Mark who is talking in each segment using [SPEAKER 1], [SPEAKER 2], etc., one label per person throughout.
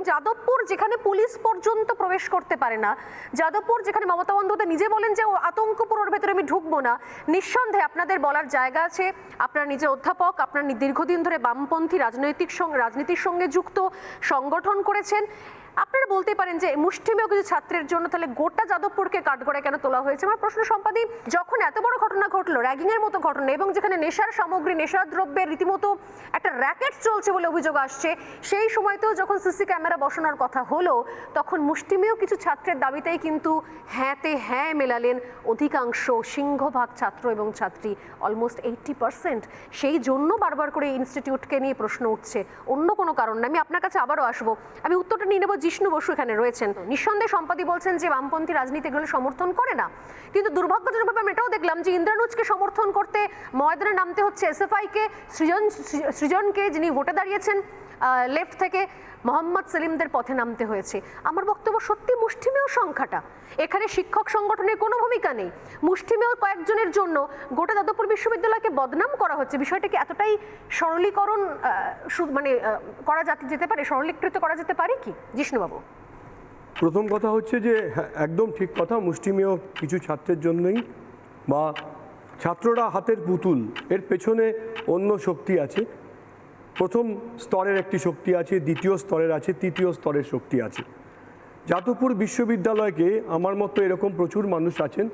[SPEAKER 1] যাদবপুর যেখানে পুলিশ পর্যন্ত প্রবেশ করতে পারে না, যাদবপুর যেখানে মমতা বন্দ্যোপাধ্যায় নিজে বলেন যে আতঙ্কপুরের ভেতরে আমি ঢুকবো না, নিঃসন্দেহে আপনাদের বলার জায়গা আছে। আপনারা নিজে অধ্যাপক, আপনার দীর্ঘদিন ধরে বামপন্থী রাজনীতির সঙ্গে যুক্ত সংগঠন করেছেন। আপনারা বলতে পারেন যে মুষ্টিমেয় কিছু ছাত্রের জন্য তাহলে গোটা যাদবপুরকে কাঠগড়ায় কেন তোলা হয়েছে? আমার প্রশ্ন, সম্পাদী, যখন এত বড় ঘটনা ঘটলো, র্যাগিং এর মতো ঘটনা, এবং যেখানে নেশার সামগ্রী, নেশার দ্রব্যের রীতিমতো একটা র্যাকেট চলছে বলে অভিযোগ আসছে, সেই সময়তেও যখন সিসি ক্যামেরা বসানোর কথা হলো, তখন মুষ্টিমেয় কিছু ছাত্রের দাবিতেই কিন্তু হ্যাঁতে হ্যাঁ মেলালেন অধিকাংশ সিংহভাগ ছাত্র এবং ছাত্রী, অলমোস্ট 80%। সেই জন্য বারবার করে ইনস্টিটিউটকে নিয়ে প্রশ্ন উঠছে, অন্য কোনো কারণ না। আমি আপনার কাছে আবারও আসবো, আমি উত্তরটা নিয়ে নেব। জিষ্ণু বসু এখানে রয়েছেন। নিঃসন্দেহে সম্পাদী বলছেন যে বামপন্থী রাজনীতি এগুলো সমর্থন করে না, কিন্তু দুর্ভাগ্যজনকভাবে আমি এটাও দেখলাম যে ইন্দ্রানুজকে সমর্থন করতে ময়দানে নামতে হচ্ছে এসএফআই কে, সৃজনকে, যিনি ভোটে দাঁড়িয়েছেন লেফট থেকে, মোহাম্মদ সেলিমদের পথে নামতে হয়েছে। আমার বক্তব্য, সত্যি মুষ্টিমেয় সংখ্যাটা, এখানে শিক্ষক সংগঠনের কোনো ভূমিকা নেই, মুষ্টিমেয় কয়েকজনের জন্য গোটা যাদবপুর বিশ্ববিদ্যালয়কে বদনাম করা হচ্ছে। বিষয়টা কি এতটাই সরলীকরণ মানে করা যেতে পারে, সরলীকৃত করা যেতে পারে কি জিষ্ণুবাবু?
[SPEAKER 2] প্রথম কথা হচ্ছে যে একদম ঠিক কথা, মুষ্টিমেয় কিছু ছাত্রের জন্যই, বা ছাত্ররা হাতের পুতুল, এর পেছনে অন্য শক্তি আছে। প্রথম স্তরের একটি শক্তি আছে, দ্বিতীয় স্তরের আছে, তৃতীয় স্তরের শক্তি আছে। যাদবপুর বিশ্ববিদ্যালয়কে আমার মতো এরকম প্রচুর মানুষ আছেন,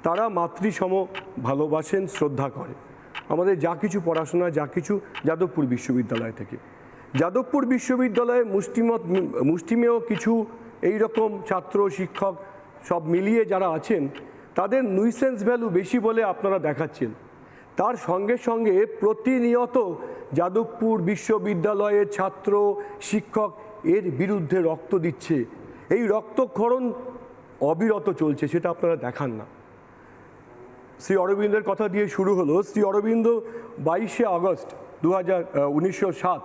[SPEAKER 2] তারা মাতৃসম ভালোবাসেন, শ্রদ্ধা করে। আমাদের যা কিছু পড়াশোনা, যা কিছু যাদবপুর বিশ্ববিদ্যালয় থেকে। যাদবপুর বিশ্ববিদ্যালয়ে মুষ্টিমেয় কিছু এই রকম ছাত্র, শিক্ষক সব মিলিয়ে যারা আছেন, তাদের নুইসেন্স ভ্যালু বেশি বলে আপনারা দেখাচ্ছেন। তার সঙ্গে সঙ্গে প্রতিনিয়ত যাদবপুর বিশ্ববিদ্যালয়ের ছাত্র, শিক্ষক এর বিরুদ্ধে রক্ত দিচ্ছে। এই রক্তক্ষরণ অবিরত চলছে, সেটা আপনারা দেখান না। শ্রী অরবিন্দের কথা দিয়ে শুরু হলো। শ্রী অরবিন্দ 22শে আগস্ট 1907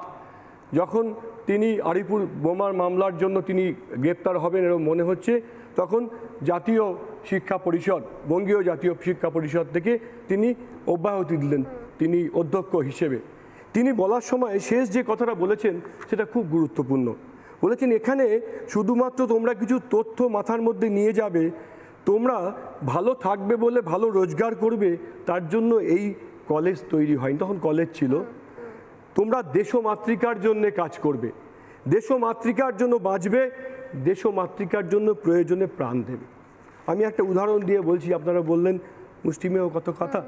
[SPEAKER 2] যখন তিনি আলিপুর বোমার মামলার জন্য তিনি গ্রেপ্তার হবেন এরকম মনে হচ্ছে, তখন জাতীয় শিক্ষা পরিষদ, বঙ্গীয় জাতীয় শিক্ষা পরিষদ থেকে তিনি অব্যাহতি দিলেন, তিনি অধ্যক্ষ হিসেবে। তিনি বলার সময় শেষ যে কথাটা বলেছেন সেটা খুব গুরুত্বপূর্ণ। বলেছেন, এখানে শুধুমাত্র তোমরা কিছু তথ্য মাথার মধ্যে নিয়ে যাবে, তোমরা ভালো থাকবে বলে, ভালো রোজগার করবে তার জন্য এই কলেজ তৈরি হয়নি, তখন কলেজ ছিল। তোমরা দেশমাতৃকার জন্য কাজ করবে, দেশমাতৃকার জন্য বাঁচবে, দেশমাতৃকার জন্য প্রয়োজনে প্রাণ দেবে। আমি একটা উদাহরণ দিয়ে বলছি, আপনারা বললেন মুষ্টিমেয় কত কথা।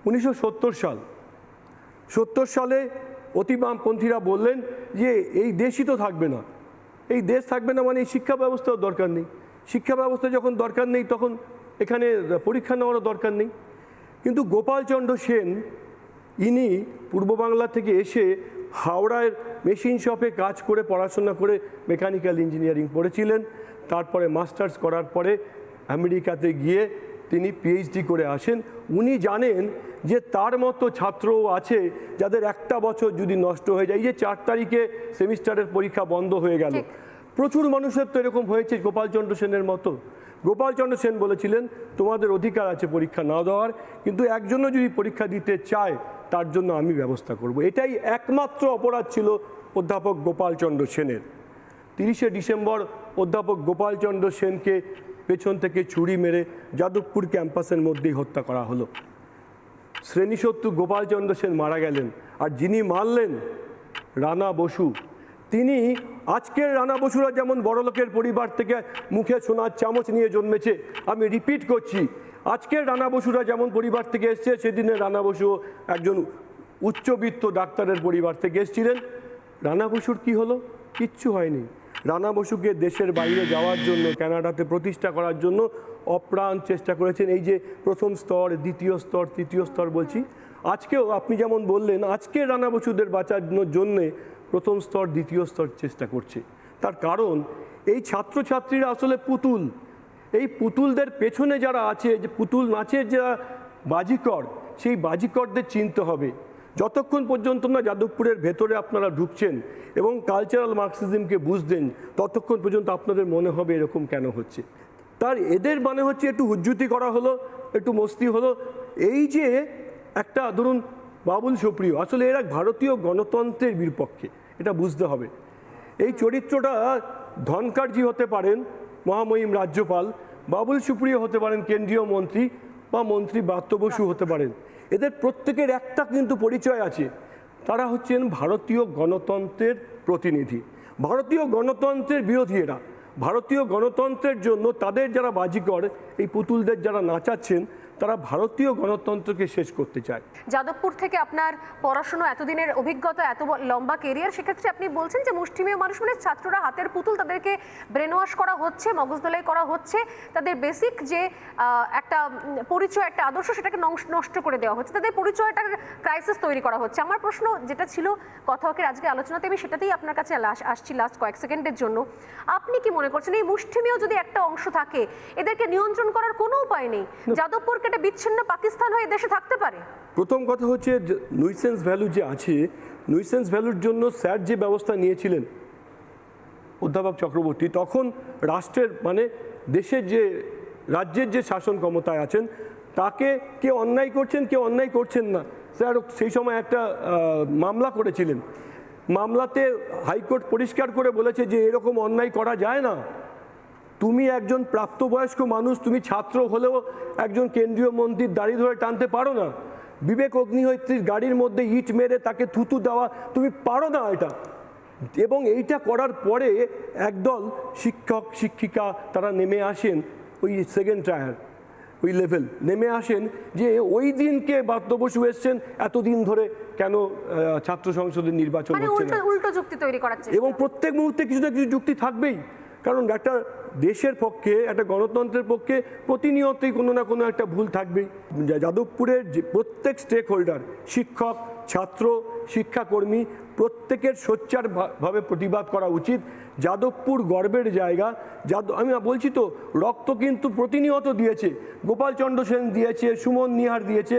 [SPEAKER 2] 1970 সালে অতি বামপন্থীরা বললেন যে এই দেশই তো থাকবে না, এই দেশ থাকবে না মানে এই শিক্ষা ব্যবস্থাও দরকার নেই। শিক্ষা ব্যবস্থা যখন দরকার নেই, তখন এখানে পরীক্ষা নেওয়ারও দরকার নেই। কিন্তু গোপালচন্দ্র সেন, ইনি পূর্ব বাংলা থেকে এসে হাওড়ার মেশিন শপে কাজ করে, পড়াশোনা করে মেকানিক্যাল ইঞ্জিনিয়ারিং পড়েছিলেন। তারপরে মাস্টার্স করার পরে আমেরিকাতে গিয়ে তিনি পিএইচডি করে আসেন। উনি জানেন যে তার মতো ছাত্রও আছে যাদের একটা বছর যদি নষ্ট হয়ে যায়, এই যে 4 তারিখে সেমিস্টারের পরীক্ষা বন্ধ হয়ে গেল, প্রচুর মানুষের তো এরকম হয়েছে গোপালচন্দ্র সেনের মতো। গোপালচন্দ্র সেন বলেছিলেন, তোমাদের অধিকার আছে পরীক্ষা না দেওয়ার, কিন্তু একজনও যদি পরীক্ষা দিতে চায় তার জন্য আমি ব্যবস্থা করব। এটাই একমাত্র অপরাধ ছিল অধ্যাপক গোপালচন্দ্র সেনের। 30শে ডিসেম্বর অধ্যাপক গোপালচন্দ্র সেনকে পেছন থেকে ছুরি মেরে যাদবপুর ক্যাম্পাসের মধ্যেই হত্যা করা হলো। শ্রেণীশত্রু গোপালচন্দ্র সেন মারা গেলেন, আর যিনি মারলেন রানা বসু, তিনি আজকের রানা বসুরা যেমন বড়লোকের পরিবার থেকে মুখে সোনার চামচ নিয়ে জন্মেছে, আমি রিপিট করছি, আজকের রানা বসুরা যেমন পরিবার থেকে এসছে, সেদিনে রানা বসু একজন উচ্চবিত্ত ডাক্তারের পরিবার থেকে এসেছিলেন। রানা বসুর কি হলো? কিচ্ছু হয়নি। রানা বসুকে দেশের বাইরে যাওয়ার জন্য, কানাডাতে প্রতিষ্ঠা করার জন্য অপ্রাণ চেষ্টা করেছেন। এই যে প্রথম স্তর, দ্বিতীয় স্তর, তৃতীয় স্তর বলছি, আজকেও আপনি যেমন বললেন, আজকে রানা বসুদের বাঁচানোর জন্যে প্রথম স্তর, দ্বিতীয় স্তর চেষ্টা করছে। তার কারণ এই ছাত্রছাত্রীরা আসলে পুতুল। এই পুতুলদের পেছনে যারা আছে, যে পুতুল নাচের যারা বাজিকর, সেই বাজিকরদের চিনতে হবে। যতক্ষণ পর্যন্ত না যাদবপুরের ভেতরে আপনারা ঢুকছেন এবং কালচারাল মার্কসিজমকে বুঝবেন, ততক্ষণ পর্যন্ত আপনাদের মনে হবে এরকম কেন হচ্ছে। তার এদের মানে হচ্ছে একটু হুজ্জুতি করা হলো, একটু মস্তি হলো। এই যে একটা ধরুন বাবুল সুপ্রিয়, আসলে এরা ভারতীয় গণতন্ত্রের বিপক্ষে, এটা বুঝতে হবে। এই চরিত্রটা ধনকারজি হতে পারেন মহামহিম রাজ্যপাল, বাবুল সুপ্রিয় হতে পারেন কেন্দ্রীয় মন্ত্রী, বা মন্ত্রী ব্রাত্য বসু হতে পারেন। এদের প্রত্যেকের একটা কিন্তু পরিচয় আছে, তারা হচ্ছেন ভারতীয় গণতন্ত্রের প্রতিনিধি, ভারতীয় গণতন্ত্রের বিরোধী এরা। ভারতীয় গণতন্ত্রের জন্য তাদের যারা বাজিকর, এই পুতুলদের যারা নাচাচ্ছেন, তারা ভারতীয় গণতন্ত্রকে শেষ করতে চায়।
[SPEAKER 1] যাদবপুর থেকে আপনার পড়াশোনা, এতদিনের অভিজ্ঞতা, এত লম্বা কেরিয়ার, সেক্ষেত্রে আপনি বলছেন যে মুষ্টিমেয় মানুষ মানে ছাত্ররা হাতের পুতুল, তাদেরকে ব্রেন ওয়াশ করা হচ্ছে, মগজদোলাই করা হচ্ছে, তাদের বেসিক যে একটা পরিচয়, একটা আদর্শ, সেটাকে নষ্ট করে দেওয়া হচ্ছে, তাদের পরিচয়টার ক্রাইসিস তৈরি করা হচ্ছে। আমার প্রশ্ন যেটা ছিল কথাবাকের আজকে আলোচনাতে, আমি সেটাতেই আপনার কাছে আসছি লাস্ট কয়েক সেকেন্ডের জন্য। আপনি কি মনে করছেন এই মুষ্টিমেয় যদি একটা অংশ থাকে, এদেরকে নিয়ন্ত্রণ করার কোনো উপায় নেই? যাদবপুর একটা বিচ্ছিন্ন পাকিস্তান হয়ে দেশে থাকতে পারে?
[SPEAKER 2] প্রথম কথা হচ্ছে নুইসেন্স ভ্যালু যে আছে, নুইসেন্স ভ্যালুর জন্য স্যার যে ব্যবস্থা নিয়েছিলেন অধ্যাপক চক্রবর্তী, তখন রাষ্ট্রের মানে দেশের যে রাজ্যের যে শাসন ক্ষমতায় আছেন, তাকে কে অন্যায় করছেন কে অন্যায় করছেন না, স্যার সেই সময় একটা মামলা করেছিলেন। মামলাতে হাইকোর্ট পরিষ্কার করে বলেছে যে এরকম অন্যায় করা যায় না। তুমি একজন প্রাপ্তবয়স্ক মানুষ, তুমি ছাত্র হলেও একজন কেন্দ্রীয় মন্ত্রীর দাড়ি ধরে টানতে পারো না। বিবেক অগ্নিহোত্রীর গাড়ির মধ্যে ইট মেরে তাকে থুতু দেওয়া তুমি পারো না এটা। এবং এইটা করার পরে একদল শিক্ষক শিক্ষিকা তারা নেমে আসেন ওই সেকেন্ড টায়ার, ওই লেভেল নেমে আসেন যে ওই দিনকে ব্রাত্য বসু এসছেন, এতদিন ধরে কেন ছাত্র সংসদের নির্বাচন হচ্ছে না,
[SPEAKER 1] উল্টো যুক্তি তৈরি করার চেষ্টা।
[SPEAKER 2] এবং প্রত্যেক মুহূর্তে কিছু না কিছু যুক্তি থাকবেই, কারণ একটা দেশের পক্ষে, একটা গণতন্ত্রের পক্ষে প্রতিনিয়তই কোনো না কোনো একটা ভুল থাকবেই। যাদবপুরের যে প্রত্যেক স্টেক হোল্ডার, শিক্ষক, ছাত্র, শিক্ষাকর্মী, প্রত্যেকের সোচ্চারভাবে প্রতিবাদ করা উচিত। যাদবপুর গর্বের জায়গা। আমি বলছি তো, রক্ত কিন্তু প্রতিনিয়ত দিয়েছে, গোপালচন্দ্র সেন দিয়েছে, সুমন নিহার দিয়েছে,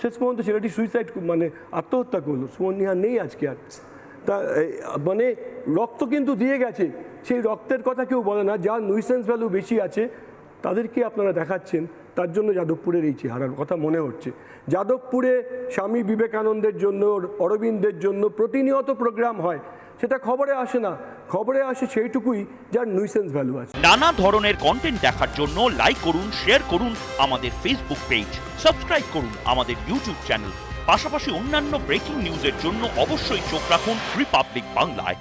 [SPEAKER 2] শেষ পর্যন্ত ছেলেটি সুইসাইড মানে আত্মহত্যা করলো। সুমন নিহার নেই আজকে আর। তা মানে রক্ত কিন্তু দিয়ে গেছে, সেই রক্তের কথা কেউ বলে না। যার নুইসেন্স ভ্যালু বেশি আছে তাদেরকে আপনারা দেখাচ্ছেন, তার জন্য যাদবপুরের এই চেহারার কথা মনে হচ্ছে। যাদবপুরে স্বামী বিবেকানন্দের জন্য, অরবিন্দের জন্য প্রতিনিয়ত প্রোগ্রাম হয়, সেটা খবরে আসে না। খবরে আসে সেইটুকুই যার নুইসেন্স ভ্যালু আছে।
[SPEAKER 3] নানা ধরনের কন্টেন্ট দেখার জন্য লাইক করুন, শেয়ার করুন আমাদের ফেসবুক পেজ, সাবস্ক্রাইব করুন আমাদের ইউটিউব চ্যানেল। পাশাপাশি অন্যান্য ব্রেকিং নিউজের জন্য অবশ্যই চোখ রাখুন রিপাবলিক বাংলায়।